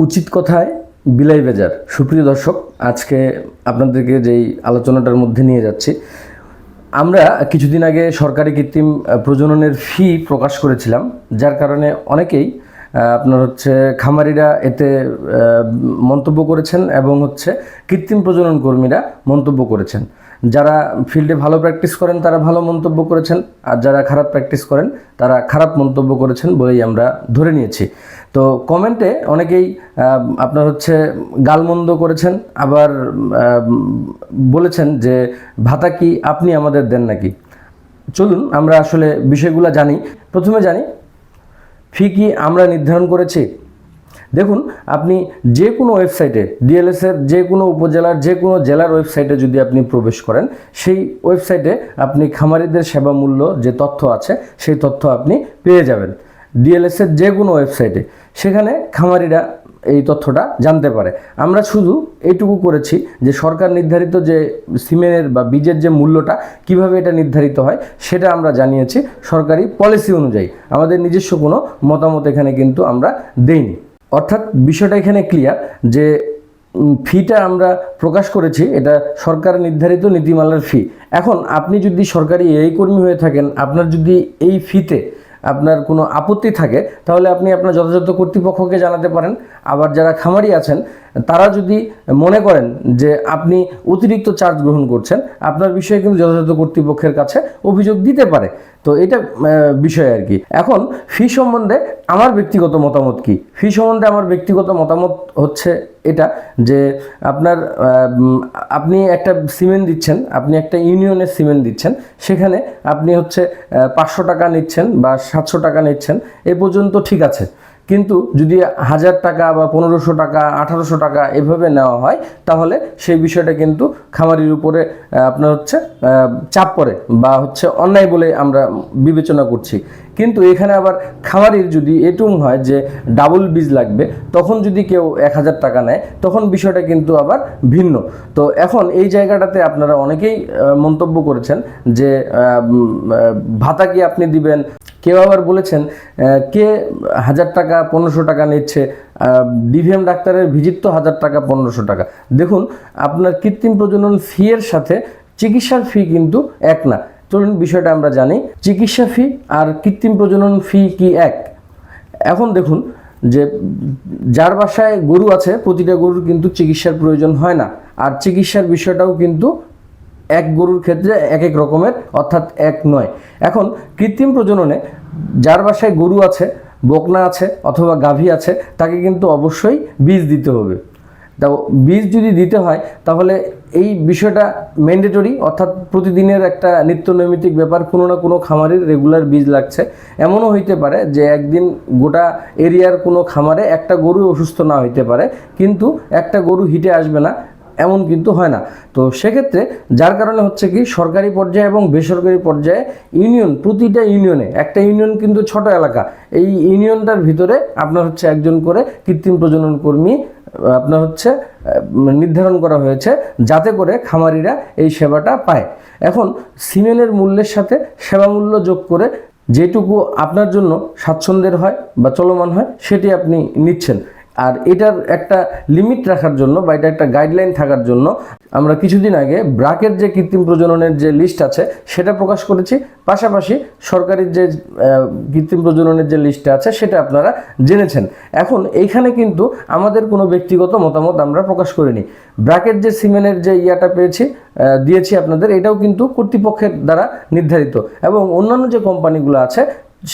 উচিত কথায় বিলাই বাজার। সুপ্রিয় দর্শক, আজকে আপনাদেরকে যেই আলোচনাটার মধ্যে নিয়ে যাচ্ছি, আমরা কিছুদিন আগে সরকারি কৃত্রিম প্রজননের ফি প্রকাশ করেছিলাম, যার কারণে অনেকেই খামারিরা এতে মন্তব্য করেছেন এবং কৃত্রিম প্রজনন কর্মীরা মন্তব্য করেছেন। যারা ফিল্ডে ভালো প্র্যাকটিস করেন তারা ভালো মন্তব্য করেছেন, আর যারা খারাপ প্র্যাকটিস করেন তারা খারাপ মন্তব্য করেছেন বলেই আমরা ধরে নিয়েছি। তো কমেন্টে অনেকেই গালমন্দ করেছেন, আবার বলেছেন যে ভাতা কি আপনি আমাদের দেন নাকি। চলুন আমরা আসলে বিষয়গুলো জানি। প্রথমে জানি ফি কি আমরা নির্ধারণ করেছি। দেখুন, আপনি যে কোনো ওয়েবসাইটে, ডিএলএসের যে কোনো উপজেলার যে কোনো জেলার ওয়েবসাইটে যদি আপনি প্রবেশ করেন, সেই ওয়েবসাইটে আপনি খামারিদের সেবা মূল্য যে তথ্য আছে সেই তথ্য আপনি পেয়ে যাবেন। ডিএলএসের যে কোনো ওয়েবসাইটে, সেখানে খামারিরা এই তথ্যটা জানতে পারে। আমরা শুধু এইটুকু করেছি যে সরকার নির্ধারিত যে সিমেন্টের বা বীজের যে মূল্যটা কিভাবে এটা নির্ধারিত হয় সেটা আমরা জানিয়েছি সরকারি পলিসি অনুযায়ী। আমাদের নিজস্ব কোনো মতামত এখানে কিন্তু আমরা দেইনি। অর্থাৎ বিষয়টা এখানে ক্লিয়ার যে ফিটা আমরা প্রকাশ করেছি, এটা সরকার নির্ধারিত নীতিমালার ফি। এখন আপনি যদি সরকারি এই কর্মী হয়ে থাকেন, আপনার যদি এই ফিতে আপনার কোনো আপত্তি থাকে, তাহলে আপনি আপনার যথাযথ কর্তৃপক্ষকে জানাতে পারেন। আবার যারা খামারি আছেন তারা যদি মনে করেন যে আপনি অতিরিক্ত চার্জ গ্রহণ করছেন, আপনার বিষয়ে কিন্তু যথাযথ কর্তৃপক্ষের কাছে অভিযোগ দিতে পারে। তো এটা বিষয় আর কি। এখন ফি সম্বন্ধে আমার ব্যক্তিগত মতামত কি? ফি সম্বন্ধে আমার ব্যক্তিগত মতামত হচ্ছে এটা যে আপনি একটা সিমেন্ট দিচ্ছেন, আপনি একটা ইউনিয়নের সিমেন্ট দিচ্ছেন, সেখানে আপনি 500 টাকা নিচ্ছেন বা 700 টাকা নিচ্ছেন, এ পর্যন্ত ঠিক আছে। কিন্তু যদি 1000 টাকা বা 1500 টাকা 1800 টাকা এভাবে নেওয়া হয়, তাহলে সেই বিষয়টা কিন্তু খামারির উপরে চাপ পড়ে বা অন্যায় বলে আমরা বিবেচনা করছি। কিন্তু এখানে আবার খামারির যদি এটুম হয় যে ডাবল বীজ লাগবে, তখন যদি কেউ 1000 টাকা নেয়, তখন বিষয়টা কিন্তু আবার ভিন্ন। তো এখন এই জায়গাটাতে আপনারা অনেকেই মন্তব্য করেছেন যে ভাতা কি আপনি দিবেন। কেউ আবার বলেছেন কে 1000 টাকা 1500 টাকা নিচ্ছে, ডিভিএম ডাক্তারের ভিজিট তো 1000 টাকা 1500 টাকা। দেখুন, আপনার কৃত্রিম প্রজনন ফি এর সাথে চিকিৎসার ফি কিন্তু এক না। চলুন বিষয়টা আমরা জানি, চিকিৎসা ফি আর কৃত্রিম প্রজনন ফি কি এক? এখন দেখুন যে যার বাসায় গরু আছে, প্রতিটা গরুর কিন্তু চিকিৎসার প্রয়োজন হয় না, আর চিকিৎসার বিষয়টাও কিন্তু এক গরুর ক্ষেত্রে এক এক রকমের, অর্থাৎ এক নয়। এখন কৃত্রিম প্রজননে যার বাসায় গরু আছে, বকনা আছে অথবা গাভী আছে, তাকে কিন্তু অবশ্যই বীজ দিতে হবে। তা বীজ যদি দিতে হয় তাহলে এই বিষয়টা ম্যান্ডেটরি, অর্থাৎ প্রতিদিনের একটা নিত্য নৈমিত্তিক ব্যাপার। কোনো না কোনো খামারের রেগুলার বীজ লাগছে। এমনও হইতে পারে যে একদিন গোটা এরিয়ার কোনো খামারে একটা গরু অসুস্থ না হইতে পারে, কিন্তু একটা গরু হিটে আসবে না, এমন কিন্তু হয় না। তো সেক্ষেত্রে যার কারণে কি সরকারি পর্যায়ে এবং বেসরকারি পর্যায়ে ইউনিয়ন, প্রতিটা ইউনিয়নে, একটা ইউনিয়ন কিন্তু ছোট এলাকা, এই ইউনিয়নটার ভিতরে আপনার একজন করে কৃত্রিম প্রজনন কর্মী নির্ধারণ করা হয়েছে, যাতে করে খামারিরা এই সেবাটা পায়। এখন সিমেন্টের মূল্যের সাথে সেবা মূল্য যোগ করে যেটুকু আপনার জন্য স্বাচ্ছন্দ্যের হয় বা চলমান হয় সেটি আপনি নিচ্ছেন। আর এটার একটা লিমিট রাখার জন্য বা এটা একটা গাইডলাইন থাকার জন্য আমরা কিছুদিন আগে ব্রাকের যে কৃত্রিম প্রজননের যে লিস্ট আছে সেটা প্রকাশ করেছি। পাশাপাশি সরকারি যে কৃত্রিম প্রজননের যে লিস্টটা আছে সেটা আপনারা জেনেছেন। এখন এইখানে কিন্তু আমাদের কোনো ব্যক্তিগত মতামত আমরা প্রকাশ করিনি। ব্রাকের যে সিমেন্টের যে দিয়েছি আপনাদের, এটাও কিন্তু কর্তৃপক্ষের দ্বারা নির্ধারিত, এবং অন্যান্য যে কোম্পানিগুলো আছে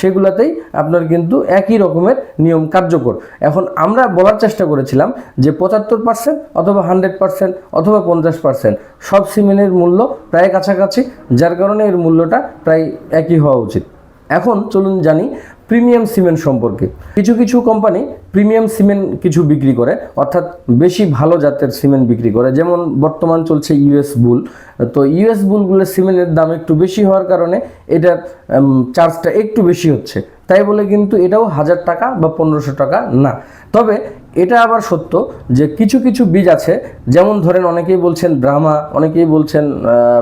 সেগুলাতেই আপনার কিন্তু একই রকমের নিয়ম কার্যকর। এখন আমরা বলার চেষ্টা করেছিলাম যে 75% অথবা 100% অথবা 50% সব সিমেন্টের মূল্য প্রায় কাছাকাছি, যার কারণে এর মূল্যটা প্রায় একই হওয়া উচিত। এখন চলুন জানি প্রিমিয়াম সিমেন্ট সম্পর্কে। কিছু কিছু কোম্পানি প্রিমিয়াম সিমেন্ট কিছু বিক্রি করে, অর্থাৎ বেশি ভালো জাতের সিমেন্ট বিক্রি করে। যেমন বর্তমান চলছে ইউএস বুল। তো ইউএস বুলগুলোর সিমেন্টের দাম একটু বেশি হওয়ার কারণে এটার চার্জটা একটু বেশি হচ্ছে, তাই বলে কিন্তু এটাও 1000 টাকা বা 1500 টাকা না। তবে এটা আবার সত্য যে কিছু কিছু বীজ আছে, যেমন ধরেন অনেকেই বলছেন ব্রাহ্মা, অনেকেই বলছেন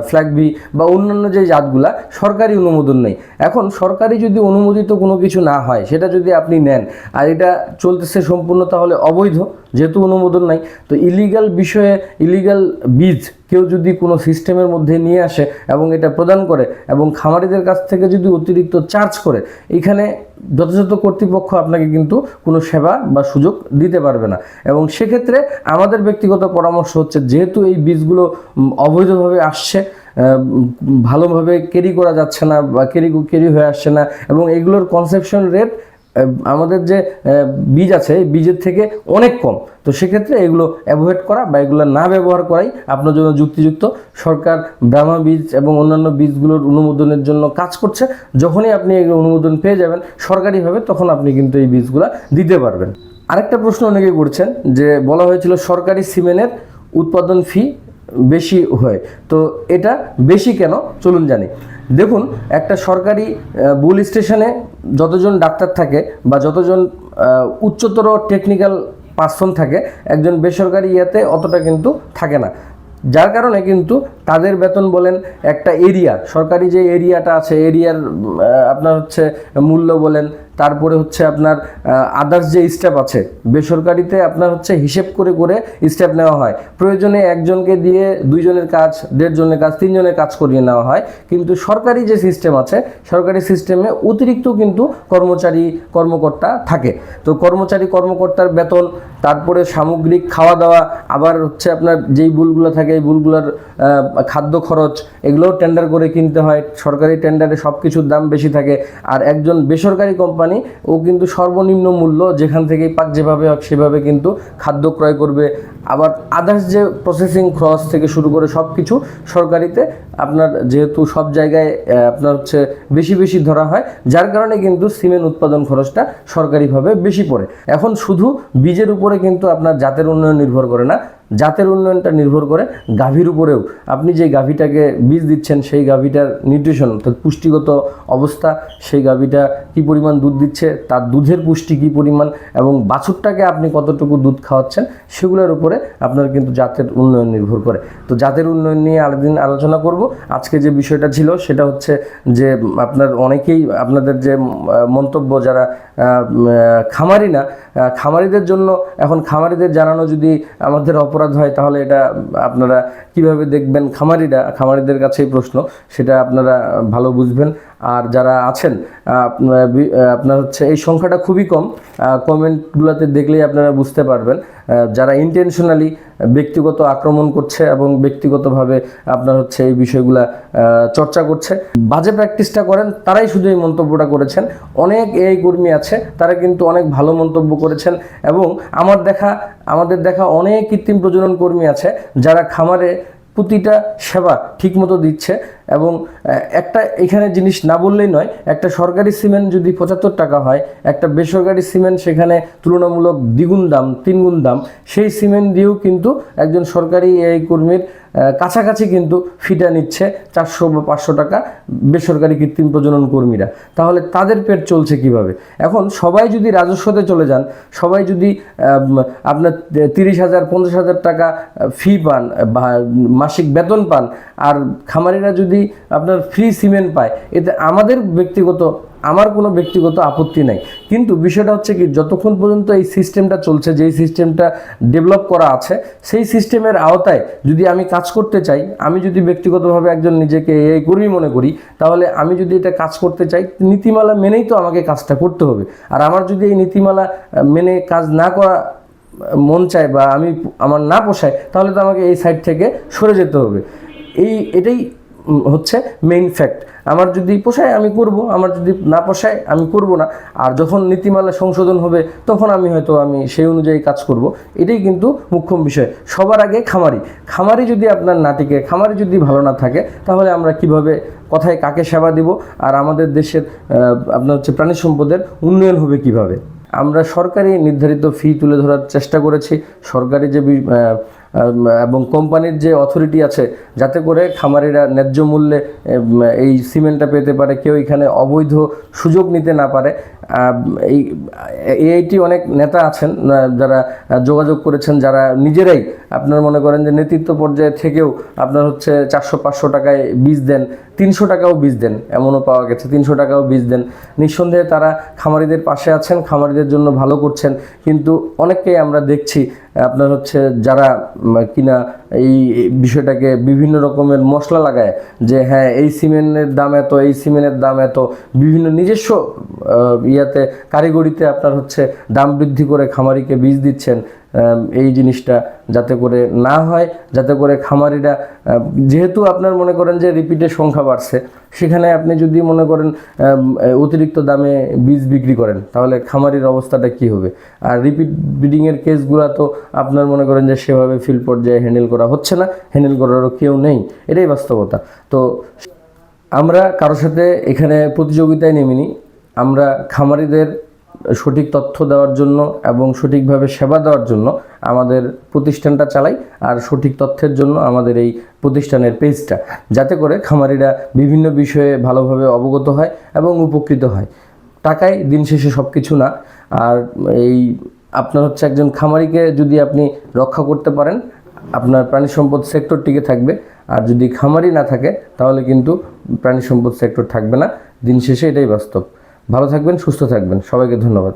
ফ্ল্যাগ বি বা অন্যান্য যে জাতগুলা সরকারি অনুমোদন নেই। এখন সরকারি যদি অনুমোদিত কোনো কিছু না হয়, সেটা যদি আপনি নেন আর এটা চলতেছে সম্পূর্ণ, তাহলে অবৈধ, যেহেতু অনুমোদন নাই। তো ইলিগাল বিষয়ে, ইলিগাল বীজ কেউ যদি কোনো সিস্টেমের মধ্যে নিয়ে আসে এবং এটা প্রদান করে এবং খামারিদের কাছ থেকে যদি অতিরিক্ত চার্জ করে, এখানে যথাযথ কর্তৃপক্ষ আপনাকে কিন্তু কোনো সেবা বা সুযোগ দিতে পারবে না। এবং সেক্ষেত্রে আমাদের ব্যক্তিগত পরামর্শ হচ্ছে, যেহেতু এই বীজগুলো অবৈধভাবে আসছে, ভালোভাবে ক্যারি করা যাচ্ছে না বা ক্যারি হয়ে আসছে না, এবং এগুলোর কনসেপশন রেট আমাদের যে বীজ আছে এই বীজের থেকে অনেক কম, তো সেক্ষেত্রে এগুলো অ্যাভয়েড করা বা এগুলো না ব্যবহার করাই আপনার জন্য যুক্তিযুক্ত। সরকার ব্রাহ্মা বীজ এবং অন্যান্য বীজগুলোর অনুমোদনের জন্য কাজ করছে। যখনই আপনি এগুলো অনুমোদন পেয়ে যাবেন সরকারিভাবে, তখন আপনি কিন্তু এই বীজগুলো দিতে পারবেন। আরেকটা প্রশ্ন অনেকে করছেন যে বলা হয়েছিল সরকারি সিমেন্টের উৎপাদন ফি বেশি হয়, তো এটা বেশি কেন, চলুন জানি। দেখুন, একটা সরকারি বুল স্টেশনে যতজন ডাক্তার থাকে বা যতজন উচ্চতর টেকনিক্যাল পার্সন থাকে, একজন বেসরকারি ইয়াতে অতটা কিন্তু থাকে না। যার কারণে কিন্তু তাদের বেতন বলেন, একটা এরিয়া, সরকারি যে এরিয়াটা আছে এরিয়ার আপনার হচ্ছে মূল্য বলেন, তারপরে হচ্ছে আপনার আদার্স যে স্টাফ আছে, বেসরকারিতে আপনার হচ্ছে হিসেব করে করে স্টাফ নেওয়া হয়। প্রয়োজনে একজনকে দিয়ে 2 জনের কাজ, 1.5 জনের কাজ, 3 জনের কাজ করিয়ে নেওয়া হয়। কিন্তু সরকারি যে সিস্টেম আছে, সরকারি সিস্টেমে অতিরিক্ত কিন্তু কর্মকর্তা থাকে। তো কর্মকর্তার বেতন, তারপরে সামগ্রিক খাওয়া দাওয়া, আবার হচ্ছে আপনার যেই বুলগুলো থাকে এই বুলগুলোর খাদ্য খরচ, এগুলোও টেন্ডার করে কিনতে হয়। সরকারি টেন্ডারে সব কিছুর দাম বেশি থাকে। আর একজন বেসরকারি কোম্পানি, ও কিন্তু সর্বনিম্ন মূল্য যেখান থেকেই পাক, যেভাবে হোক সেভাবে কিন্তু খাদ্য ক্রয় করবে। আবার আদার্স যে প্রসেসিং খরচ থেকে শুরু করে সব কিছু সরকারিতে আপনার, যেহেতু সব জায়গায় আপনার হচ্ছে বেশি ধরা হয়, যার কারণে কিন্তু সিমেন্ট উৎপাদন খরচটা সরকারিভাবে বেশি পড়ে। এখন শুধু বীজের উপরে কিন্তু আপনার জাতের উন্নয়ন নির্ভর করে না, জাতের উন্নয়নটা নির্ভর করে গাভীর উপরেও। আপনি যে গাভীটাকে বীজ দিচ্ছেন সেই গাভীটার নিউট্রিশন অর্থাৎ পুষ্টিগত অবস্থা, সেই গাভীটা কী পরিমাণ দুধ দিচ্ছে, তার দুধের পুষ্টি কী পরিমাণ, এবং বাছুরটাকে আপনি কতটুকু দুধ খাওয়াচ্ছেন, সেগুলোর উপরে আপনার কিন্তু জাতের উন্নয়ন নির্ভর করে। তো জাতের উন্নয়ন নিয়ে আরেকদিন আলোচনা করব। আজকে যে বিষয়টা ছিল সেটা হচ্ছে যে আপনার অনেকেই আপনাদের যে মন্তব্য, যারা খামারি না, খামারিদের জন্য, এখন খামারিদের জানানো যদি আমাদের অপরাধ হয়, তাহলে এটা আপনারা কিভাবে দেখবেন? খামারিদের কাছেই প্রশ্ন, সেটা আপনারা ভালো বুঝবেন। আর যারা আছেন আপনার হচ্ছে এই সংখ্যাটা খুবই কম, কমেন্টগুলোতে দেখলেই আপনারা বুঝতে পারবেন, যারা ইন্টেনশনালি ব্যক্তিগত আক্রমণ করছে এবং ব্যক্তিগতভাবে আপনার হচ্ছে এই বিষয়গুলা চর্চা করছে, বাজে প্র্যাকটিসটা করেন, তারাই শুধু এই মন্তব্যটা করেছেন। অনেক এই কর্মী আছে, তারা কিন্তু অনেক ভালো মন্তব্য করেছেন। এবং আমাদের দেখা অনেক কৃত্রিম প্রজনন কর্মী আছে, যারা খামারে প্রতিটা সেবা ঠিকমতো দিচ্ছে। এবং একটা এখানে জিনিস না বললেই নয়, একটা সরকারি সিমেন্ট যদি 75 টাকা হয়, একটা বেসরকারি সিমেন্ট সেখানে তুলনামূলক দ্বিগুণ দাম, 3 গুণ দাম। সেই সিমেন্ট দিয়েও কিন্তু একজন সরকারি এই কর্মীর কাছাকাছি কিন্তু ফিটা নিচ্ছে 400 বা 500 টাকা বেসরকারি কৃত্রিম প্রজনন কর্মীরা। তাহলে তাদের পেট চলছে কিভাবে? এখন সবাই যদি রাজস্বতে চলে যান, সবাই যদি আপনার 30,000 50,000 টাকা ফি পান বা মাসিক বেতন পান, আর খামারিরা যদি আপনার ফ্রি সিমেন্ট পায়, এতে আমার কোনো ব্যক্তিগত আপত্তি নাই। কিন্তু বিষয়টা হচ্ছে কি, যতক্ষণ পর্যন্ত এই সিস্টেমটা চলছে, যেই সিস্টেমটা ডেভেলপ করা আছে, সেই সিস্টেমের আওতায় যদি আমি কাজ করতে চাই, আমি যদি ব্যক্তিগতভাবে একজন নিজেকে এই কর্মী মনে করি, তাহলে আমি যদি এটা কাজ করতে চাই, নীতিমালা মেনেই তো আমাকে কাজটা করতে হবে। আর আমার যদি এই নীতিমালা মেনে কাজ না করা মন চায় বা আমার না পোষায়, তাহলে তো আমাকে এই সাইড থেকে সরে যেতে হবে। এটাই হচ্ছে মেইন ফ্যাক্ট। আমার যদি পোষায় আমি করব, আমার যদি না পোষায় আমি করব না। আর যখন নীতিমালা সংশোধন হবে, তখন আমি সেই অনুযায়ী কাজ করব। এটাই কিন্তু মুখ্য বিষয়। সবার আগে খামারি যদি আপনার না টিকে, খামারি যদি ভালো না থাকে, তাহলে আমরা কিভাবে, কোথায় কাকে সেবা দিব, আর আমাদের দেশের আপনার হচ্ছে প্রাণী সম্পদের উন্নয়ন হবে কিভাবে? আমরা সরকারি নির্ধারিত ফি তুলে ধরার চেষ্টা করেছি। সরকারি যে এবং কোম্পানির যে অথরিটি আছে, যাতে করে খামারিরা ন্যায্য মূল্যে এই সিমেন্টটা পেতে পারে, কেউ এখানে অবৈধ সুযোগ নিতে না পারে। এই এআইটি অনেক নেতা আছেন যারা যোগাযোগ করেছেন, যারা নিজেরাই আপনার মনে করেন যে নেতৃত্ব পর্যায়ে থেকেও আপনার হচ্ছে 400-500 টাকায় বীজ দেন, 300 টাকাও বীজ দেন, এমনও পাওয়া গেছে 300 টাকাও বীজ দেন। নিঃসন্দেহে তারা খামারিদের পাশে আছেন, খামারিদের জন্য ভালো করছেন। কিন্তু অনেককেই আমরা দেখছি আপনার হচ্ছে যারা কিনা এই বিষয়টাকে বিভিন্ন রকমের মশলা লাগায়, যে হ্যাঁ এই সিমেন্টের দাম এত, এই সিমেন্টের দাম এত, বিভিন্ন নিজস্ব ইয়াতে কারিগরিতে আপনার হচ্ছে দাম বৃদ্ধি করে খামারিকে বীজ দিচ্ছেন। এই জিনিসটা যাতে করে না হয়, যাতে করে খামারিরা, যেহেতু আপনার মনে করেন যে রিপিটের সংখ্যা বাড়ছে, সেখানে আপনি যদি মনে করেন অতিরিক্ত দামে বীজ বিক্রি করেন, তাহলে খামারির অবস্থাটা কি হবে? আর রিপিট ব্রিডিংয়ের কেসগুলো তো আপনার মনে করেন যে সেভাবে ফিল্ড পর্যায়ে হ্যান্ডেল করা হচ্ছে না, হ্যান্ডেল করারও কেউ নেই, এটাই বাস্তবতা। তো আমরা কারোর সাথে এখানে প্রতিযোগিতায় নেমেনি, আমরা খামারিদের সঠিক তথ্য দেওয়ার জন্য এবং সঠিকভাবে সেবা দেওয়ার জন্য আমাদের প্রতিষ্ঠানটা চালাই, আর সঠিক তথ্যের জন্য আমাদের এই প্রতিষ্ঠানের পেজটা, যাতে করে খামারিরা বিভিন্ন বিষয়ে ভালোভাবে অবগত হয় এবং উপকৃত হয়। টাকায় দিন শেষে সব কিছু না। আর এই আপনার হচ্ছে একজন খামারিকে যদি আপনি রক্ষা করতে পারেন, আপনার প্রাণী সম্পদ সেক্টর টিকে থাকবে। আর যদি খামারি না থাকে, তাহলে কিন্তু প্রাণী সম্পদ সেক্টর থাকবে না। দিন শেষে এটাই বাস্তব। ভালো থাকবেন, সুস্থ থাকবেন, সবাইকে ধন্যবাদ।